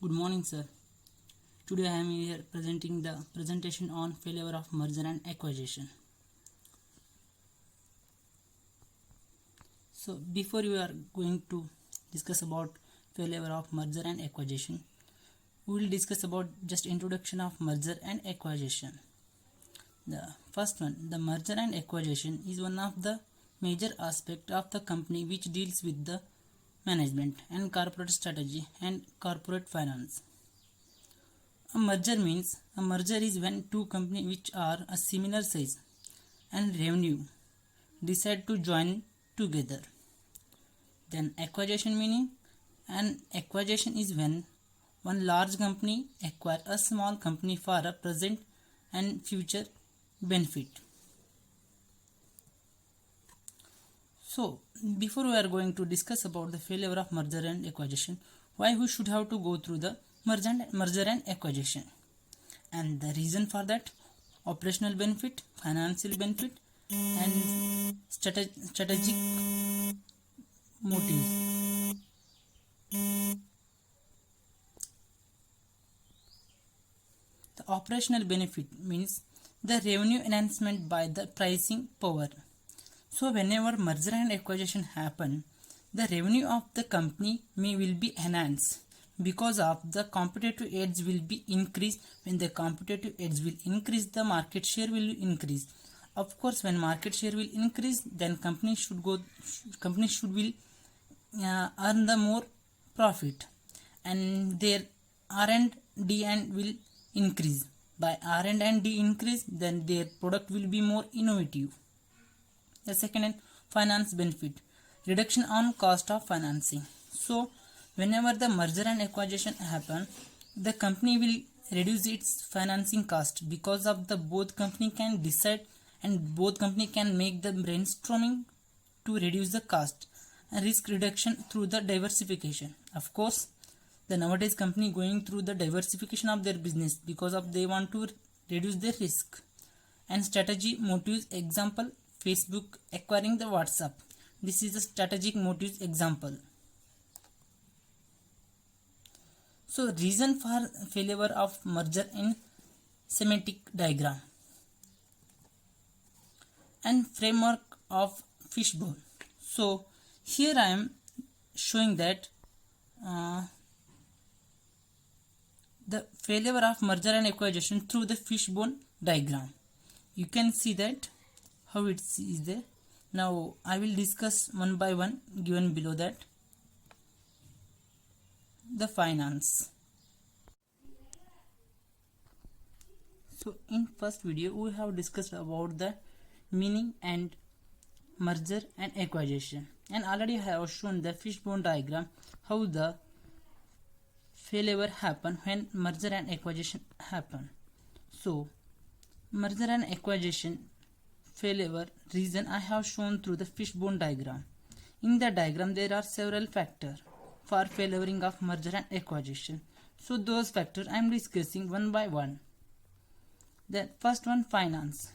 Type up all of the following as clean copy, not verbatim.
Good morning, sir. Today I am here presenting the presentation on failure of merger and acquisition. So, before we are going to discuss about failure of merger and acquisition, we will discuss about just introduction of merger and acquisition. The first one, the merger and acquisition is one of the major aspect of the company which deals with the management and corporate strategy and corporate finance. A merger is when two companies which are a similar size and revenue decide to join together. Then an acquisition is when one large company acquire a small company for a present and future benefit. So before we are going to discuss about the failure of merger and acquisition, why we should have to go through the merger and acquisition, and the reason for that: operational benefit, financial benefit, and strategic motives. The operational benefit means the revenue enhancement by the pricing power. So whenever merger and acquisition happen, the revenue of the company will be enhanced because of the competitive edge will be increased. When the competitive edge will increase, the market share will increase. Of course, when market share will increase, then company should will earn the more profit, and their R&D will increase. By R&D increase, then their product will be more innovative. The second is finance benefit, reduction on cost of financing. So whenever the merger and acquisition happen, the company will reduce its financing cost because of the both company can decide and both company can make the brainstorming to reduce the cost and risk reduction through the diversification. Of course, the nowadays company going through the diversification of their business because of they want to reduce their risk. And strategy motives, example, Facebook acquiring the WhatsApp. This is the strategic motives example. So reason for failure of merger in semantic diagram and framework of fishbone. So here I am showing that the failure of merger and acquisition through the fishbone diagram. You can see that how it is there. Now I will discuss one by one given below that. The finance. So in first video we have discussed about the meaning and merger and acquisition, and already I have shown the fishbone diagram how the failure happen when merger and acquisition happen. So merger and acquisition failure reason I have shown through the fishbone diagram. In the diagram there are several factors for failuring of merger and acquisition. So those factors I am discussing one by one. The first one, finance.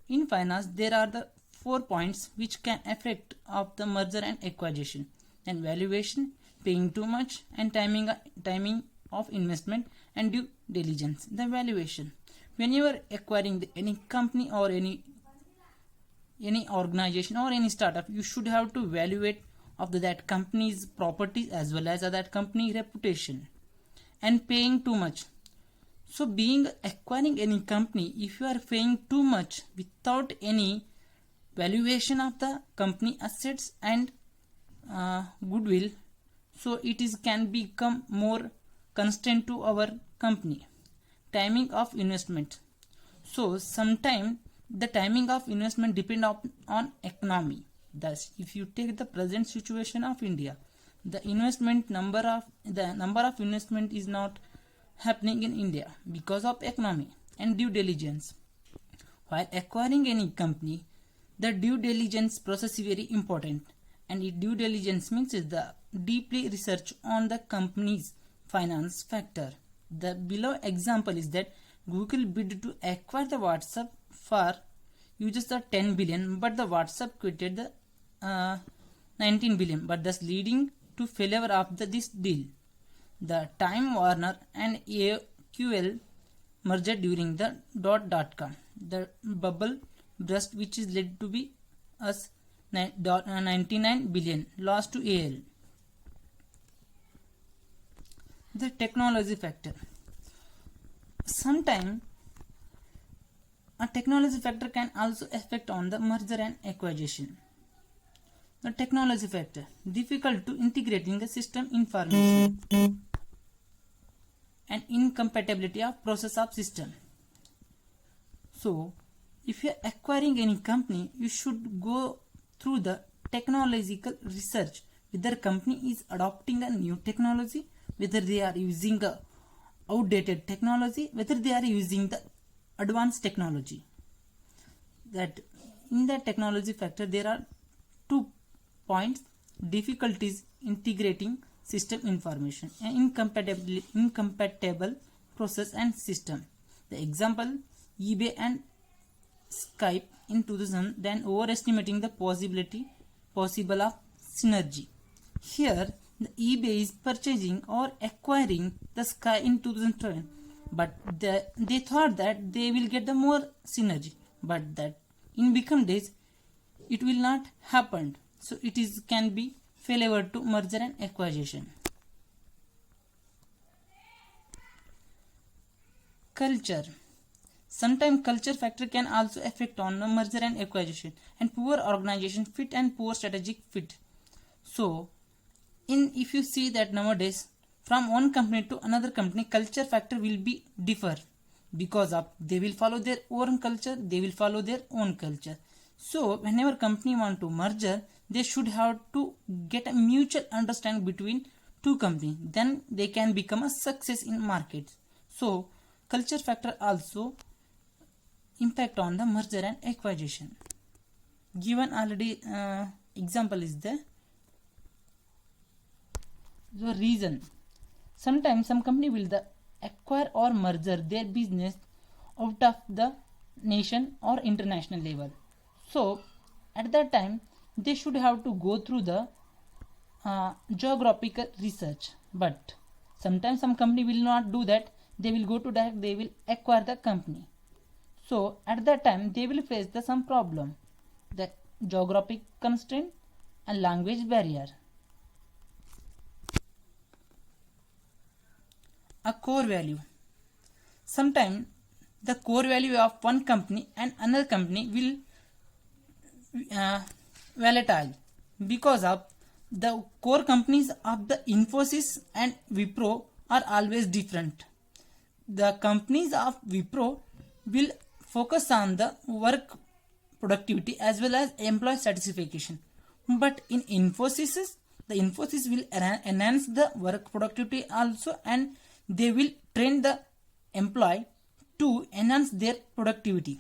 In finance there are the 4 points which can affect of the merger and acquisition: and valuation, paying too much, and timing of investment, and due diligence. The valuation: when you are acquiring any company or any organization or any startup, you should have to evaluate of that company's properties as well as that company reputation. And paying too much. So being acquiring any company, if you are paying too much without any valuation of the company assets and goodwill, so it is can become more constraint to our company. Timing of investment. So sometimes the timing of investment depend on economy. Thus, if you take the present situation of India, the number of investment is not happening in India because of economy. And due diligence. While acquiring any company, the due diligence process is very important, and due diligence means the deeply research on the company's finance factor. The below example is that Google bid to acquire the WhatsApp for uses the 10 billion, but the WhatsApp quoted the 19 billion, but thus leading to failure of this deal. The Time Warner and AQL merger during the dot-com. The bubble burst, which is led to be us 99 billion lost to AL. The technology factor. Sometimes a technology factor can also affect on the merger and acquisition. The technology factor, difficult to integrating the system information and incompatibility of process of system. So if you are acquiring any company, you should go through the technological research whether company is adopting a new technology, whether they are using a outdated technology, whether they are using the advanced technology. That in the technology factor there are 2 points: difficulties integrating system information and incompatible process and system. The example, eBay and Skype in 2000, then overestimating the possible of synergy. Here the eBay is purchasing or acquiring the Skype in 2012, but they thought that they will get the more synergy, but that in become days it will not happen. So it is can be failure to merger and acquisition. Culture. Sometimes culture factor can also affect on the merger and acquisition, and poor organization fit and poor strategic fit. So if you see that nowadays from one company to another company, culture factor will be differ because of they will follow their own culture, they will follow their own culture. So whenever company want to merger, they should have to get a mutual understanding between two companies, then they can become a success in market. So culture factor also impact on the merger and acquisition. Given already example is the reason. Sometimes some company will acquire or merger their business out of the nation or international level. So at that time they should have to go through the geographical research, but sometimes some company will not do that. They will go to direct, they will acquire the company. So at that time they will face some problem, the geographic constraint and language barrier. A core value. Sometimes the core value of one company and another company will volatile because of the core companies of the Infosys and Wipro are always different. The companies of Wipro will focus on the work productivity as well as employee satisfaction, but in Infosys, the Infosys will enhance the work productivity also, and they will train the employee to enhance their productivity.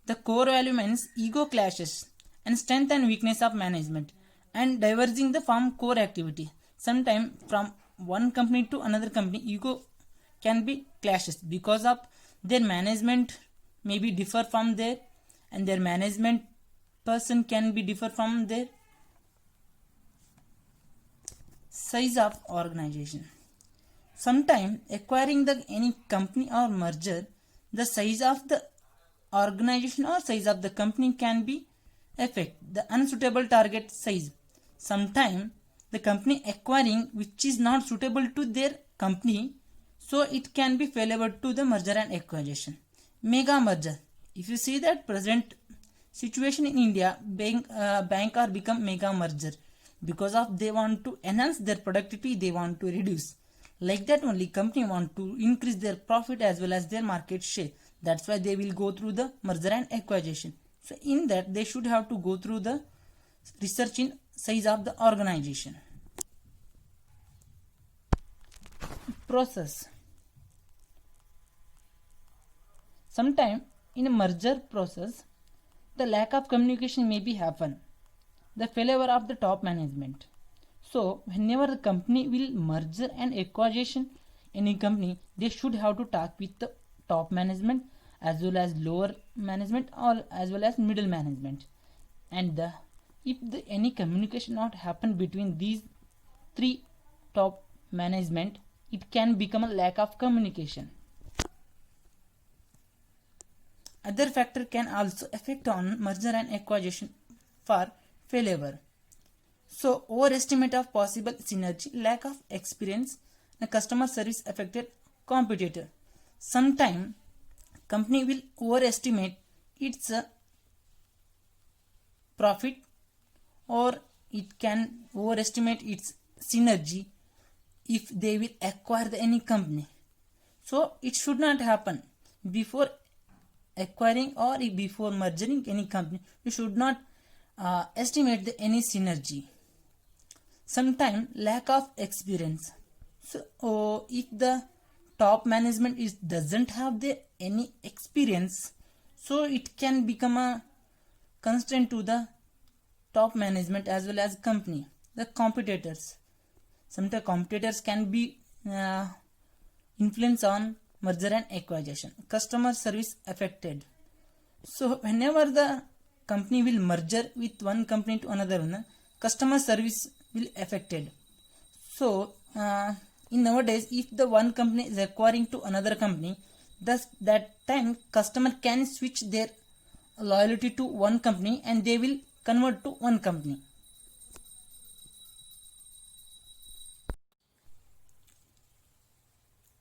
The core value means ego clashes and strength and weakness of management and diverging the from core activity. Sometimes from one company to another company, ego can be clashes because of their management may be differ from their, and their management person can be differ from their. Size of organization. Sometimes acquiring any company or merger, the size of the organization or size of the company can be affect the unsuitable target size. Sometimes the company acquiring which is not suitable to their company, so it can be failure to the merger and acquisition. Mega merger. If you see that present situation in India, bank are become mega merger because of they want to enhance their productivity, they want to reduce. Like that only company want to increase their profit as well as their market share. That's why they will go through the merger and acquisition. So in that they should have to go through the research in size of the organization. Process. Sometimes in a merger process, the lack of communication may be happen, the failure of the top management. So whenever the company will merger and acquisition any company, they should have to talk with the top management as well as lower management or as well as middle management. And if any communication not happen between these three top management, it can become a lack of communication. Other factor can also affect on merger and acquisition for failure. So overestimate of possible synergy, lack of experience, and customer service affected competitor. Sometimes company will overestimate its profit, or it can overestimate its synergy if they will acquire any company. So it should not happen. Before acquiring or before merging any company, you should not estimate any synergy. Sometimes lack of experience. So if the top management doesn't have any experience, so it can become a constraint to the top management as well as company. The competitors. Sometimes competitors can be influence on merger and acquisition. Customer service affected. So whenever the company will merger with one company to another one, customer service will affected. So in nowadays, if the one company is acquiring to another company, thus that time customer can switch their loyalty to one company and they will convert to one company.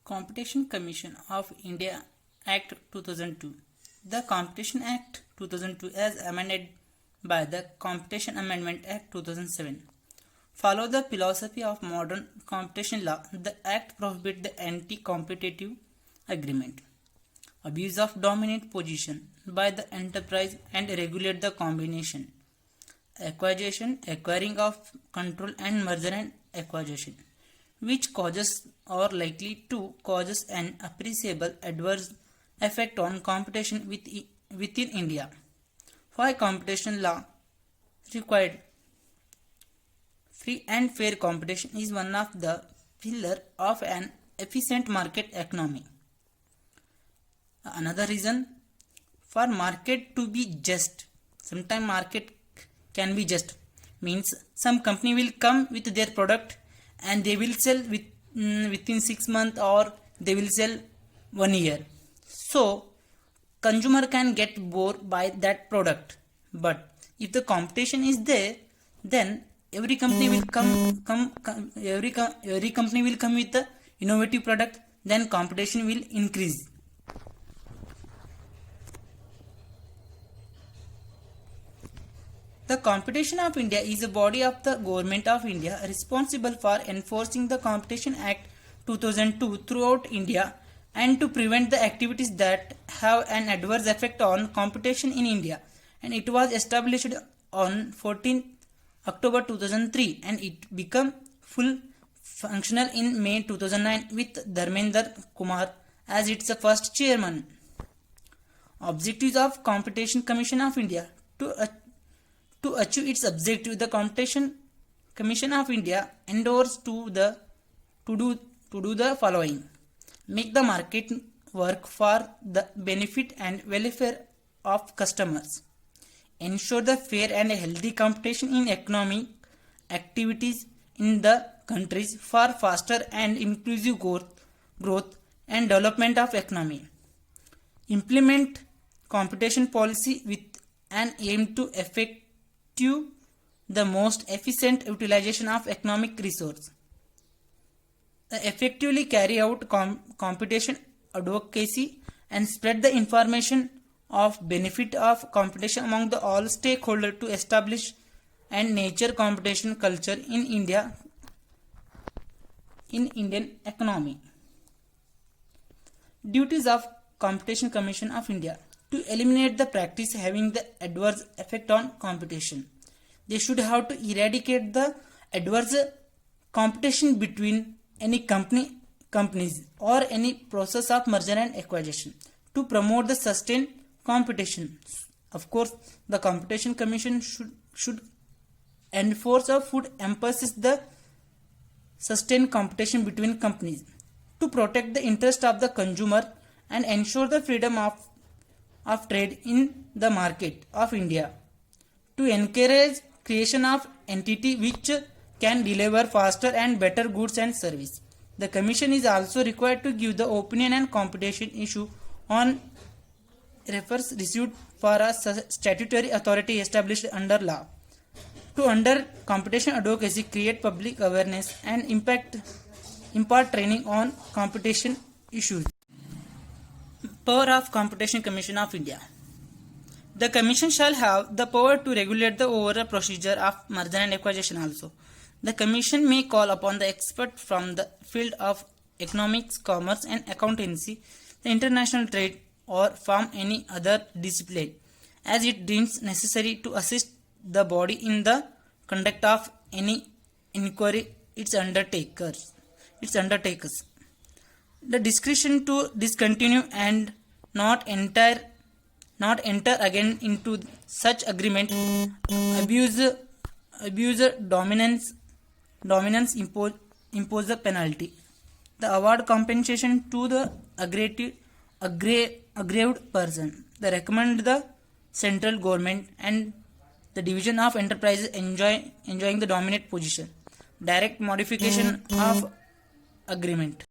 Competition Commission of India Act 2002. The Competition Act 2002 as amended by the Competition Amendment Act 2007. Follow the philosophy of modern competition law. The Act prohibits the anti-competitive agreement, abuse of dominant position by the enterprise, and regulate the combination, acquisition, acquiring of control, and merger and acquisition, which causes or likely to causes an appreciable adverse effect on competition within India. Why competition law required? Free and fair competition is one of the pillars of an efficient market economy. Another reason for market to be just. Sometimes market can be just, means some company will come with their product and they will sell within 6 months, or they will sell 1 year. So consumer can get bored by that product. But if the competition is there, then every company will every company will come with the innovative product, then competition will increase. The Competition of India is a body of the Government of India responsible for enforcing the Competition Act 2002 throughout India and to prevent the activities that have an adverse effect on competition in India. And it was established on 14 October 2003 and it became full functional in May 2009 with Dharmender Kumar as its first chairman. Objectives of Competition Commission of India. To achieve its objective, the Competition Commission of India endeavors to do the following: make the market work for the benefit and welfare of customers, ensure the fair and healthy competition in economic activities in the countries for faster and inclusive growth and development of economy, implement competition policy with an aim to effect the most efficient utilization of economic resource, effectively carry out competition advocacy and spread the information of benefit of competition among the all stakeholders to establish and nurture competition culture in Indian economy. Duties of Competition Commission of India: to eliminate the practice having the adverse effect on competition. They should have to eradicate the adverse competition between any companies or any process of merger and acquisition. To promote the sustained competition. Of course, the Competition Commission should enforce or should emphasize the sustained competition between companies. To protect the interest of the consumer and ensure the freedom of trade in the market of India, to encourage creation of entity which can deliver faster and better goods and service. The Commission is also required to give the opinion and competition issue on refers received for a statutory authority established under law. To under competition advocacy, create public awareness and impart training on competition issues. Power of Competition Commission of India. The Commission shall have the power to regulate the overall procedure of merger and acquisition also. The Commission may call upon the expert from the field of economics, commerce and accountancy, the international trade or from any other discipline, as it deems necessary to assist the body in the conduct of any inquiry its undertakers. The discretion to discontinue and not enter again into such agreement, abuse dominance impose a penalty. The award compensation to the aggrieved person. The recommend the central government and the division of enterprises enjoying the dominant position. Direct modification of agreement.